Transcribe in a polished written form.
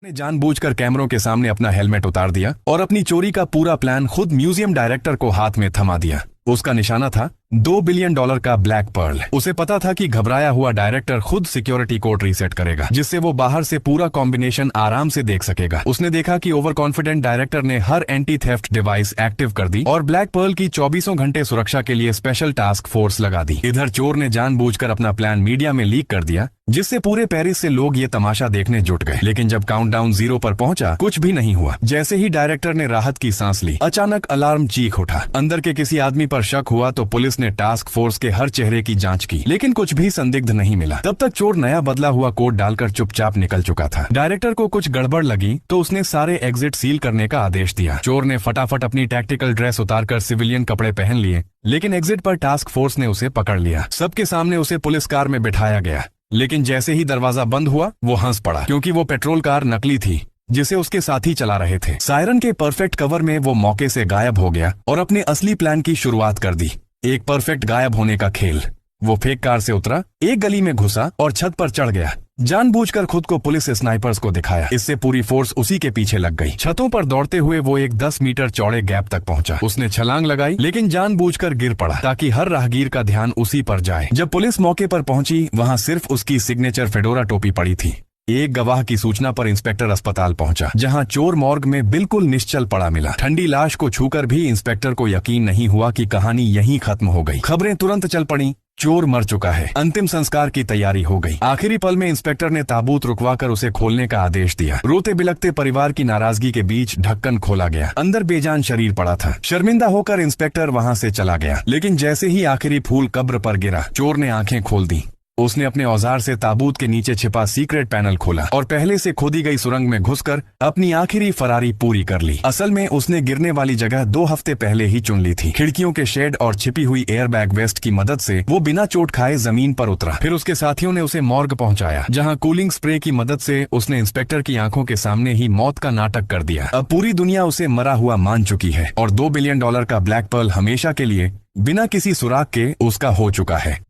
ने जानबूझकर कैमरों के सामने अपना हेलमेट उतार दिया और अपनी चोरी का पूरा प्लान खुद म्यूजियम डायरेक्टर को हाथ में थमा दिया। उसका निशाना था $2 बिलियन का ब्लैक पर्ल। उसे पता था कि घबराया हुआ डायरेक्टर खुद सिक्योरिटी कोड रीसेट करेगा, जिससे वो बाहर से पूरा कॉम्बिनेशन आराम से देख सकेगा। उसने देखा कि ओवर कॉन्फिडेंट डायरेक्टर ने हर एंटी थेफ्ट डिवाइस एक्टिव कर दी और ब्लैक पर्ल की 24 घंटे सुरक्षा के लिए स्पेशल टास्क फोर्स लगा दी। इधर चोर ने जानबूझकर अपना प्लान मीडिया में लीक कर दिया, जिससे पूरे पेरिस से लोग ये तमाशा देखने जुट गए। लेकिन जब काउंटडाउन 0 पर पहुंचा, कुछ भी नहीं हुआ। जैसे ही डायरेक्टर ने राहत की सांस ली, अचानक अलार्म चीख उठा। अंदर के किसी आदमी पर शक हुआ तो पुलिस ने टास्क फोर्स के हर चेहरे की जांच की, लेकिन कुछ भी संदिग्ध नहीं मिला। तब तक चोर नया बदला हुआ कोड डालकर चुपचाप निकल चुका था। डायरेक्टर को कुछ गड़बड़ लगी तो उसने सारे एग्जिट सील करने का आदेश दिया। चोर ने फटाफट अपनी टैक्टिकल ड्रेस उतारकर सिविलियन कपड़े पहन लिए, लेकिन एग्जिट पर टास्क फोर्स ने उसे पकड़ लिया। सबके सामने उसे पुलिस कार में बिठाया गया, लेकिन जैसे ही दरवाजा बंद हुआ वो हंस पड़ा, क्योंकि वो पेट्रोल कार नकली थी जिसे उसके साथी चला रहे थे। सायरन के परफेक्ट कवर में वो मौके से गायब हो गया और अपने असली प्लान की शुरुआत कर दी। एक परफेक्ट गायब होने का खेल। वो फेक कार से उतरा, एक गली में घुसा और छत पर चढ़ गया। जानबूझकर खुद को पुलिस स्नाइपर्स को दिखाया। इससे पूरी फोर्स उसी के पीछे लग गई। छतों पर दौड़ते हुए वो एक 10 मीटर चौड़े गैप तक पहुंचा। उसने छलांग लगाई, लेकिन जानबूझकर गिर पड़ा ताकि हर राहगीर का ध्यान उसी पर जाए। जब पुलिस मौके पर पहुंची, वहां सिर्फ उसकी सिग्नेचर फेडोरा टोपी पड़ी थी। एक गवाह की सूचना पर इंस्पेक्टर अस्पताल पहुंचा, जहां चोर मॉर्ग में बिल्कुल निश्चल पड़ा मिला। ठंडी लाश को छूकर भी इंस्पेक्टर को यकीन नहीं हुआ कि कहानी यहीं खत्म हो गई। खबरें तुरंत चल पड़ी, चोर मर चुका है। अंतिम संस्कार की तैयारी हो गई। आखिरी पल में इंस्पेक्टर ने ताबूत रुकवाकर उसे खोलने का आदेश दिया। रोते बिलखते परिवार की नाराजगी के बीच ढक्कन खोला गया। अंदर बेजान शरीर पड़ा था। शर्मिंदा होकर इंस्पेक्टर वहां से चला गया, लेकिन जैसे ही आखिरी फूल कब्र पर गिरा, चोर ने आंखें खोल दी। उसने अपने औजार से ताबूत के नीचे छिपा सीक्रेट पैनल खोला और पहले से खोदी गई सुरंग में घुसकर अपनी आखिरी फरारी पूरी कर ली। असल में उसने गिरने वाली जगह 2 हफ्ते पहले ही चुन ली थी। खिड़कियों के शेड और छिपी हुई एयरबैग वेस्ट की मदद से वो बिना चोट खाए जमीन पर उतरा। फिर उसके साथियों ने उसे मॉर्ग पहुंचाया, जहां कूलिंग स्प्रे की मदद से उसने इंस्पेक्टर की आंखों के सामने ही मौत का नाटक कर दिया। अब पूरी दुनिया उसे मरा हुआ मान चुकी है और $2 बिलियन का ब्लैक पर्ल हमेशा के लिए बिना किसी सुराग के उसका हो चुका है।